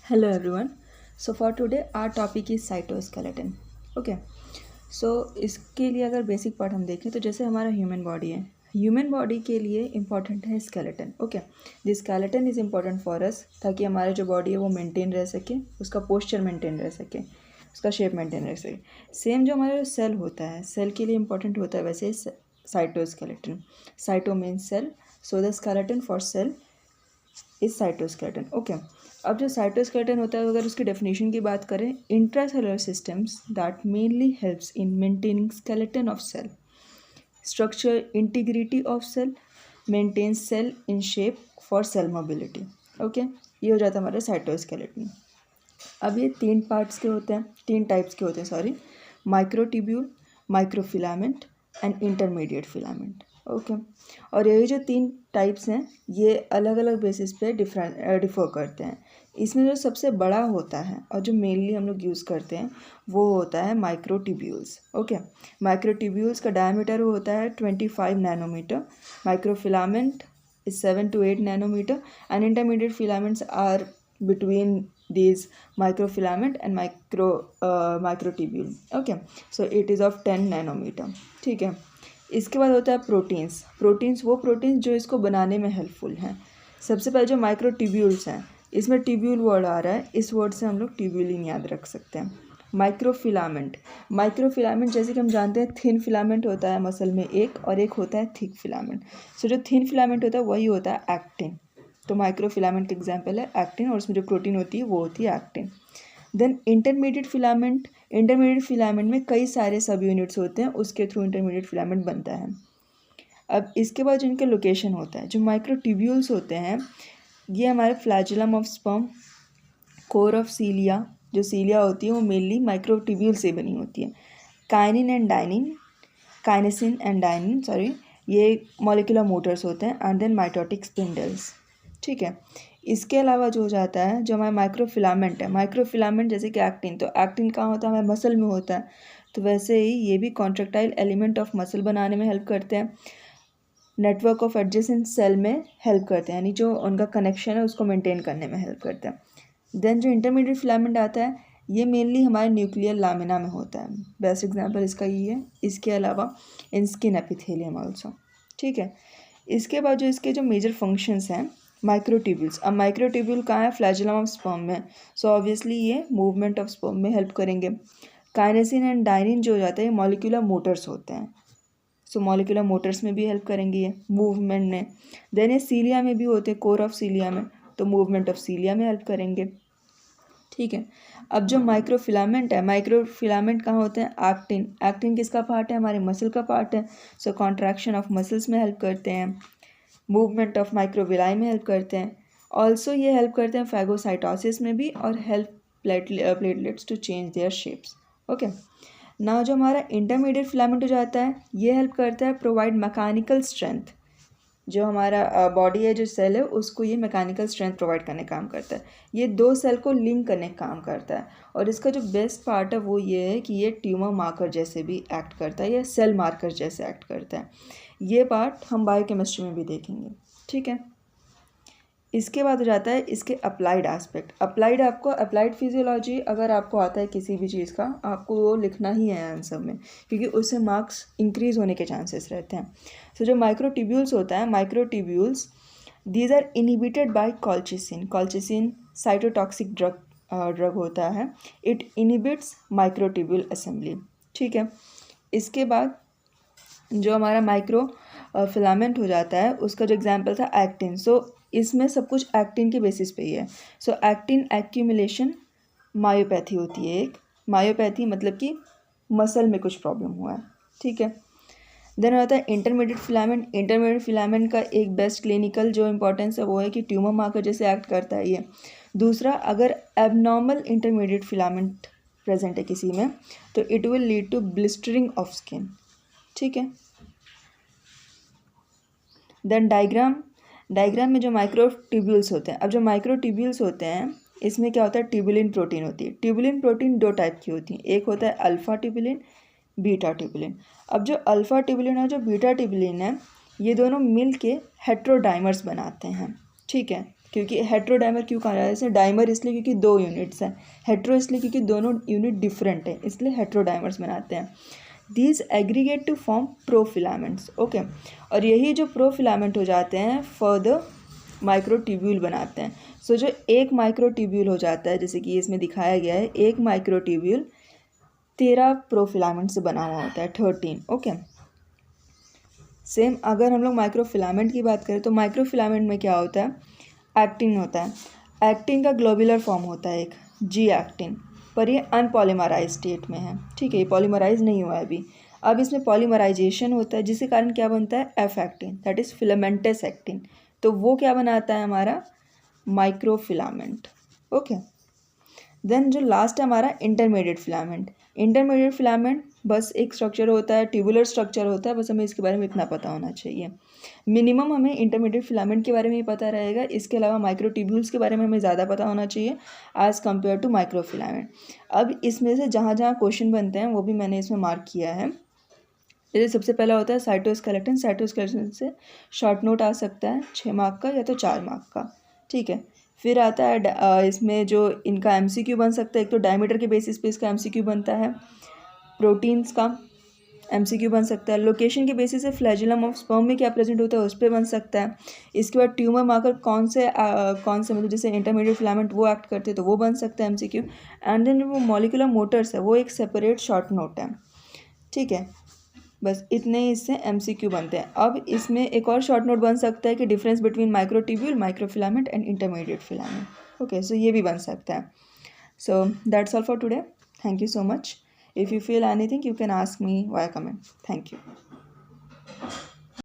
Hello everyone. So for today our topic is cytoskeleton. Okay. सो इसके लिए अगर basic part हम देखें तो जैसे हमारा ह्यूमन बॉडी है, ह्यूमन बॉडी के लिए इम्पॉर्टेंट है skeleton. Okay, this skeleton is important for us ताकि हमारा जो बॉडी है वो मेंटेन रह सके, उसका पोस्चर मेंटेन रह सके, उसका शेप मेंटेन रह सके. सेम जो हमारा सेल होता है, सेल के लिए इम्पॉर्टेंट होता है वैसे cytoskeleton. Cyto means cell, so the skeleton for cell is cytoskeleton. Okay, अब जो साइटोस्केलेटन होता है अगर उसकी डेफिनेशन की बात करें, intracellular systems that mainly helps in maintaining skeleton of cell, structure integrity of cell, maintains cell in shape for cell mobility. Okay, ये हो जाता है हमारा साइटोस्केलेटन. अब ये तीन पार्ट्स के होते हैं, तीन टाइप्स के होते हैं sorry, microtubule, microfilament and intermediate filament. Okay, और यही जो तीन टाइप्स हैं ये अलग अलग बेसिस पे डिफर करते हैं. इसमें जो सबसे बड़ा होता है और जो मेनली हम लोग यूज़ करते हैं वो होता है माइक्रोट्यूब्यूल्स. ओके, माइक्रोट्यूब्यूल्स का डायमीटर होता है 25 nanometre, microfilament is 7 to 8 nanometer, and intermediate filaments are between these microfilament and microtubule. Okay, so it is of 10 nanometer. ठीक है, इसके बाद होता है प्रोटीन्स. प्रोटीन्स वो प्रोटीन्स जो इसको बनाने में हेल्पफुल हैं. सबसे पहले जो माइक्रोट्यूब्यूल्स हैं, इसमें ट्यूब्यूल वर्ड आ रहा है, इस वर्ड से हम लोग ट्यूब्यूलिन याद रख सकते हैं. माइक्रोफिलामेंट, माइक्रोफिलामेंट जैसे कि हम जानते हैं थिन फिलामेंट होता है मसल में एक, और एक होता है थिक फिलामेंट. सो जो थिन फिलामेंट होता है वही होता है एक्टिन. तो माइक्रोफिलामेंट का एग्जांपल है एक्टिन, और उसमें जो प्रोटीन होती है वो होती है actin. Then intermediate filament, intermediate filament में कई सारे सब यूनिट्स होते हैं, उसके थ्रू इंटरमीडिएट फिलामेंट बनता है. अब इसके बाद जो इनका लोकेशन होता है, जो माइक्रोट्यूब्यूल्स होते हैं ये हमारे flagellum of sperm, core of cilia, जो सीलिया होती है वो मेनली माइक्रोट्यूब्यूल से बनी होती है. Kinin and dynein, kinesin and dynein sorry, ये मॉलिक्यूलर मोटर्स होते हैं. And then mitotic spindles. ठीक है, इसके अलावा जो हो जाता है जो हमारा माइक्रोफिलामेंट है, माइक्रोफिलामेंट जैसे कि एक्टिन, तो एक्टिन कहाँ होता है, हमारे मसल में होता है. तो वैसे ही ये भी कॉन्ट्रेक्टाइल एलिमेंट ऑफ मसल बनाने में हेल्प करते हैं, नेटवर्क ऑफ एडजेसेंट सेल में हेल्प करते हैं, यानी जो उनका कनेक्शन है उसको मेंटेन करने में हेल्प करते हैं. देन जो इंटरमीडिएट फिलामेंट आता है ये मेनली हमारे न्यूक्लियर लामिना में होता है. बेस्ट एग्जांपल इसका ये है. इसके अलावा इन स्किन एपिथेलियम आल्सो. ठीक है, इसके बाद जो इसके जो मेजर फंक्शंस हैं, माइक्रोट्यूब्यूल्स. अब माइक्रोट्यूब्यूल कहाँ है, फ्लैजुलम ऑफ स्पर्म में, सो ऑब्वियसली ये मूवमेंट ऑफ स्पर्म में हेल्प करेंगे. काइनेसिन एंड डाइनिन जो हो जाता है ये मॉलिक्यूलर मोटर्स होते हैं, सो मॉलिक्यूलर मोटर्स में भी हेल्प करेंगे ये मूवमेंट में. देन ये सीलिया में भी होते हैं, कोर ऑफ सीलिया में, तो मूवमेंट ऑफ सीलिया में हेल्प करेंगे. ठीक है, अब जो माइक्रोफिलामेंट है, माइक्रोफिलामेंट कहाँ होते हैं, एक्टिन. एक्टिन किसका पार्ट है, हमारे मसल का पार्ट है, सो कॉन्ट्रैक्शन ऑफ मसल्स में हेल्प करते हैं, मूवमेंट ऑफ माइक्रोविलाई में हेल्प करते हैं. ऑल्सो ये हेल्प करते हैं फैगोसाइटोसिस में भी, और help platelets to change their shapes. Okay, ना जो हमारा इंटरमीडिएट फिलामेंट हो जाता है ये हेल्प करता है प्रोवाइड मैकेनिकल स्ट्रेंथ. जो हमारा बॉडी है, जो सेल है, उसको ये मैकेनिकल स्ट्रेंथ प्रोवाइड करने का काम करता है. ये दो सेल को लिंक करने का काम करता है, और इसका जो बेस्ट पार्ट है वो ये है कि ये ट्यूमर मार्कर जैसे भी एक्ट करता है, या सेल मार्कर जैसे एक्ट करता है. ये पार्ट हम बायोकेमिस्ट्री में भी देखेंगे. ठीक है, इसके बाद हो जाता है इसके अप्लाइड एस्पेक्ट. अप्लाइड आपको अप्लाइड फिजियोलॉजी अगर आपको आता है किसी भी चीज़ का, आपको वो लिखना ही है आंसर में, क्योंकि उससे मार्क्स इंक्रीज़ होने के चांसेस रहते हैं. सो जो माइक्रोट्यूब्यूल्स होता है, microtubules these are inhibited by colchicine. Colchicine cytotoxic drug होता है, इट इनिबिट्स माइक्रोट्यूब्यूल असेंबली. ठीक है, इसके बाद जो हमारा माइक्रो फिलामेंट हो जाता है उसका जो एग्जाम्पल था एक्टिन. सो इसमें सब कुछ एक्टिन के बेसिस पे ही है. सो एक्टिन एक्यूमुलेशन मायोपैथी होती है एक. मायोपैथी मतलब कि मसल में कुछ प्रॉब्लम हुआ है. ठीक है, देन होता है इंटरमीडिएट फिलामेंट. इंटरमीडिएट फिलामेंट का एक बेस्ट क्लिनिकल जो इंपॉर्टेंस है वो है कि ट्यूमर मार्कर जैसे एक्ट करता है ये. दूसरा, अगर एबनॉर्मल इंटरमीडिएट फिलामेंट प्रेजेंट है किसी में तो it will lead to blistering of skin. ठीक है, देन डायग्राम में जो माइक्रोट्यूब्यूल्स होते हैं. अब जो माइक्रोट्यूब्यूल्स होते हैं इसमें क्या होता है, ट्यूबुलिन प्रोटीन होती है. ट्यूबुलिन प्रोटीन दो टाइप की होती हैं, एक होता है अल्फा ट्यूबुलिन, बीटा ट्यूबुलिन. अब जो अल्फा ट्यूबुलिन और जो बीटा ट्यूबुलिन है ये दोनों मिल के हेट्रोडाइमर्स बनाते हैं. ठीक है, क्योंकि हेट्रोडाइमर क्यों कहा जाता है, जैसे डाइमर इसलिए क्योंकि 2 यूनिट्स हैं, हेट्रो इसलिए क्योंकि दोनों यूनिट डिफरेंट है, इसलिए हेट्रोडाइमर्स बनाते हैं। These aggregate to form protofilaments, okay. और यही जो प्रोफिलामेंट हो जाते हैं फर्दर माइक्रोट्यूब्यूल बनाते हैं। सो जो एक माइक्रोट्यूब्यूल हो जाता है, जैसे कि इसमें दिखाया गया है, एक माइक्रोट्यूब्यूल 13 प्रोफिलामेंट से बना हुआ होता है, 13, ओके। सेम अगर हम लोग माइक्रोफिलामेंट की बात करें तो माइक्रोफिलामेंट में क्या होता है, एक्टिन होता है। एक्टिन का ग्लोबुलर फॉर्म होता है एक, जी एक्टिन, पर ये अनपॉलीमराइज स्टेट में है, ठीक है, ये पॉलीमराइज नहीं हुआ है अभी। अब इसमें पॉलीमराइजेशन होता है जिसके कारण क्या बनता है, F actin, that is filamentous actin. तो वो क्या बनाता है हमारा माइक्रोफिलामेंट, ओके। देन जो लास्ट है हमारा इंटरमीडिएट फिलामेंट। इंटरमीडिएट फिलामेंट बस एक स्ट्रक्चर होता है, ट्यूबुलर स्ट्रक्चर होता है, बस हमें इसके बारे में इतना पता होना चाहिए। मिनिमम हमें इंटरमीडिएट फिलामेंट के बारे में ही पता रहेगा, इसके अलावा माइक्रोट्यूब्यूल्स के बारे में हमें ज़्यादा पता होना चाहिए एज़ कम्पेयर टू माइक्रोफिलामेंट। अब इसमें से जहाँ जहाँ क्वेश्चन बनते हैं वो भी मैंने इसमें मार्क किया है। जैसे सबसे पहला होता है साइटोस्केलेटन। साइटोस्केलेटन से शॉर्ट नोट आ सकता है 6 मार्क का या तो 4 मार्क का, ठीक है। फिर आता है इसमें जो इनका एमसीक्यू बन सकता है, एक तो डायमीटर के बेसिस पे इसका एमसीक्यू बनता है, प्रोटीन्स का एमसीक्यू बन सकता है, लोकेशन के बेसिस से फ्लैजिलम ऑफ स्पर्म में क्या प्रेजेंट होता है उस पर बन सकता है। इसके बाद ट्यूमर मार्कर कौन से मतलब जैसे इंटरमीडिएट फिलामेंट वो एक्ट करते हैं तो वो बन सकता है एमसीक्यू। एंड देन वो मॉलिकुलर मोटर्स है वो एक सेपरेट शॉर्ट नोट है, ठीक है। बस इतने ही इससे एमसीक्यू बनते हैं। अब इसमें एक और शॉर्ट नोट बन सकता है कि difference between microtubule, microfilament and intermediate filament, okay. So ये भी बन सकता है। So that's all for today, thank you so much. If you feel anything, you can ask me via comment. Thank you.